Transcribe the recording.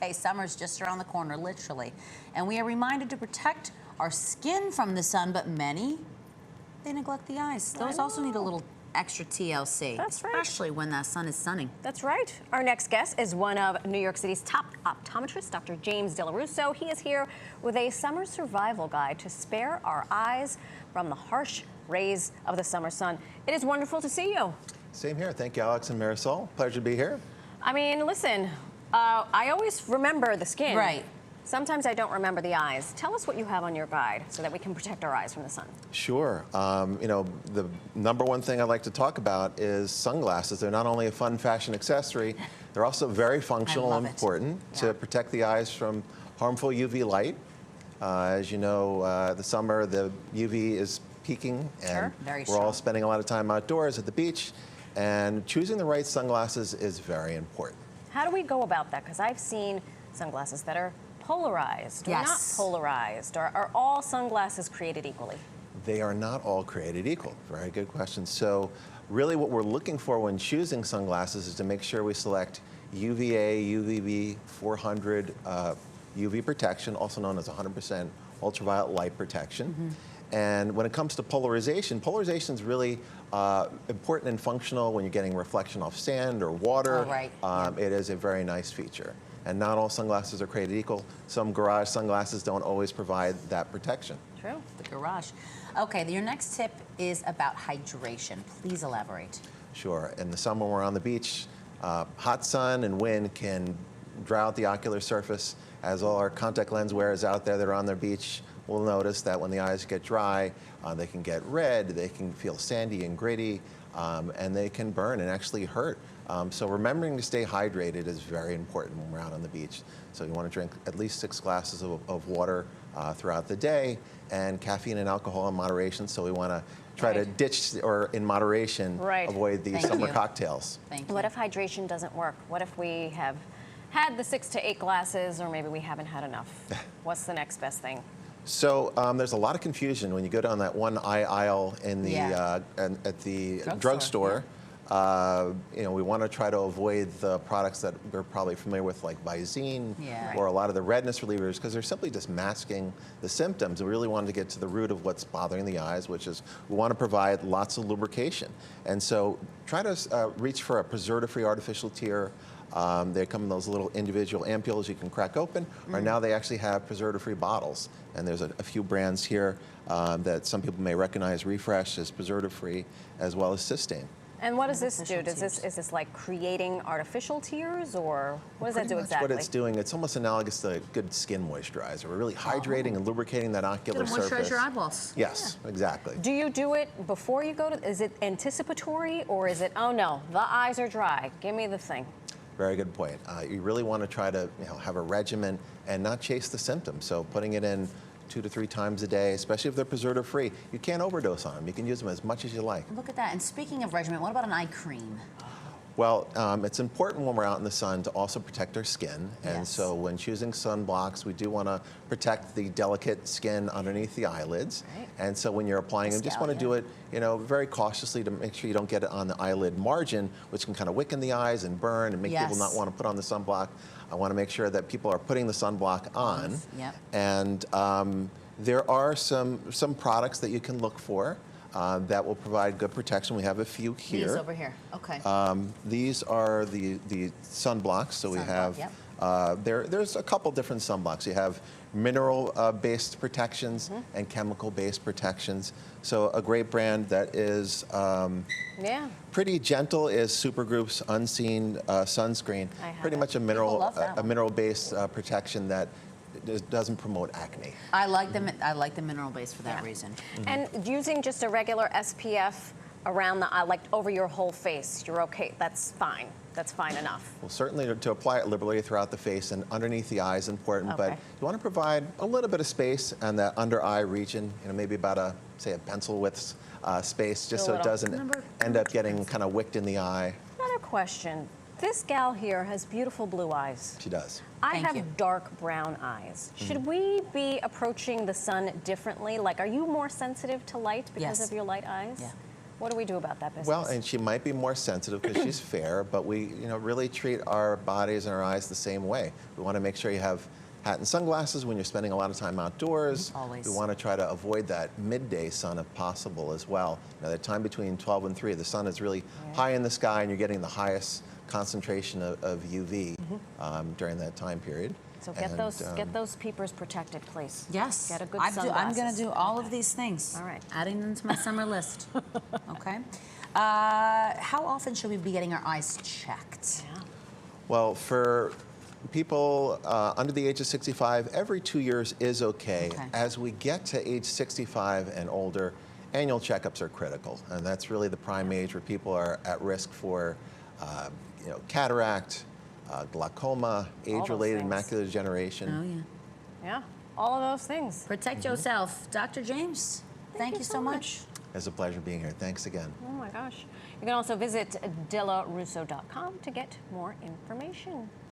Hey, summer's just around the corner, literally. And we are reminded to protect our skin from the sun, but many, they neglect the eyes. Those also need a little extra TLC. That's right. Especially when that sun is sunning. That's right. Our next guest is one of New York City's top optometrists, Dr. James Dello Russo. He is here with a summer survival guide to spare our eyes from the harsh rays of the summer sun. It is wonderful to see you. Same here. Thank you, Alex and Marisol. Pleasure to be here. I mean, listen, I always remember the skin. Right. Sometimes I don't remember the eyes. Tell us what you have on your guide so that we can protect our eyes from the sun. Sure. You know, the number one thing I like to talk about is sunglasses. They're not only a fun fashion accessory, they're also very functional and important to protect the eyes from harmful UV light. As you know, the summer, the UV is peaking, and we're all spending a lot of time outdoors at the beach, and choosing the right sunglasses is very important. How do we go about that? Because I've seen sunglasses that are polarized or not polarized. Are all sunglasses created equally? They are not all created equal. Very good question. So really what we're looking for when choosing sunglasses is to make sure we select UVA, UVB 400 UV protection, also known as 100% ultraviolet light protection. And when it comes to polarization, polarization is really important and functional when you're getting reflection off sand or water. It is a very nice feature. And not all sunglasses are created equal. Some garage sunglasses don't always provide that protection. True. The garage. Okay, your next tip is about hydration. Please elaborate. Sure. In the summer, when we're on the beach, hot sun and wind can dry out the ocular surface. As all our contact lens wearers out there that are on their beach will notice that when the eyes get dry, they can get red, they can feel sandy and gritty, and they can burn and actually hurt. So remembering to stay hydrated is very important when we're out on the beach. So you want to drink at least 6 glasses of water throughout the day, and caffeine and alcohol in moderation. So we want to try to ditch, or in moderation, avoid the summer cocktails. What if hydration doesn't work? What if we have had the 6 to 8 glasses, or maybe we haven't had enough? What's the next best thing? So there's a lot of confusion when you go down that one eye aisle in the at the drugstore. You know, we want to try to avoid the products that we're probably familiar with, like Visine or a lot of the redness relievers, because they're simply just masking the symptoms. We really want to get to the root of what's bothering the eyes, which is we want to provide lots of lubrication. And so try to reach for a preservative-free artificial tear. They come in those little individual ampules you can crack open, or now they actually have preservative-free bottles. And there's a few brands here that some people may recognize. Refresh is preservative-free, as well as Systane. And what does this do? Is this like creating artificial tears, or what does that do exactly? What it's doing, it's almost analogous to a good skin moisturizer. We're really hydrating and lubricating that ocular surface. Moisturize your eyeballs. Yes, exactly. Do you do it before you go to? Is it anticipatory, or is it, oh no, the eyes are dry, give me the thing? Very good point. You really want to try to have a regimen and not chase the symptoms. So putting it in 2 to 3 times a day, especially if they're preservative-free. You can't overdose on them. You can use them as much as you like. Look at that. And speaking of regimen, what about an eye cream? Well, it's important when we're out in the sun to also protect our skin. And so when choosing sunblocks, we do want to protect the delicate skin underneath the eyelids. And so when you're applying them, just want to do it, very cautiously to make sure you don't get it on the eyelid margin, which can kind of wicken the eyes and burn and make people not want to put on the sunblock. I want to make sure that people are putting the sunblock on. And there are some products that you can look for that will provide good protection. We have a few here. These over here. Okay. These are the sunblocks. So we have there's a couple different sunblocks. You have mineral-based protections and chemical-based protections. So a great brand that is pretty gentle is Supergroup's Unseen Sunscreen. Pretty much a mineral-based protection that doesn't promote acne. I like the mineral base for that reason. And using just a regular SPF around the eye, like over your whole face, you're okay. That's fine. That's fine enough. Well, certainly to apply it liberally throughout the face and underneath the eye is important, but you want to provide a little bit of space on that under eye region, maybe about say a pencil width space, just so it doesn't end up getting kind of wicked in the eye. Another question. This gal here has beautiful blue eyes. She does. I have dark brown eyes. Should we be approaching the sun differently? Like, are you more sensitive to light because of your light eyes? What do we do about that business? Well, and she might be more sensitive because she's fair, but we, really treat our bodies and our eyes the same way. We want to make sure you have hat and sunglasses when you're spending a lot of time outdoors. Always. We want to try to avoid that midday sun if possible as well. Now, the time between 12 and 3, the sun is really high in the sky, and you're getting the highest concentration of UV during that time period. So get those peepers protected, please. Yes. Get a good I'm sunglasses. going to do all of these things. All right. Adding them to my summer list. Okay. How often should we be getting our eyes checked? Yeah. Well, for people under the age of 65, every 2 years is okay. As we get to age 65 and older, annual checkups are critical, and that's really the prime age where people are at risk for cataract, glaucoma, age-related macular degeneration. Oh, yeah. Yeah, all of those things. Protect yourself. Dr. James, thank you so much. It's a pleasure being here. Thanks again. Oh my gosh. You can also visit DelloRusso.com to get more information.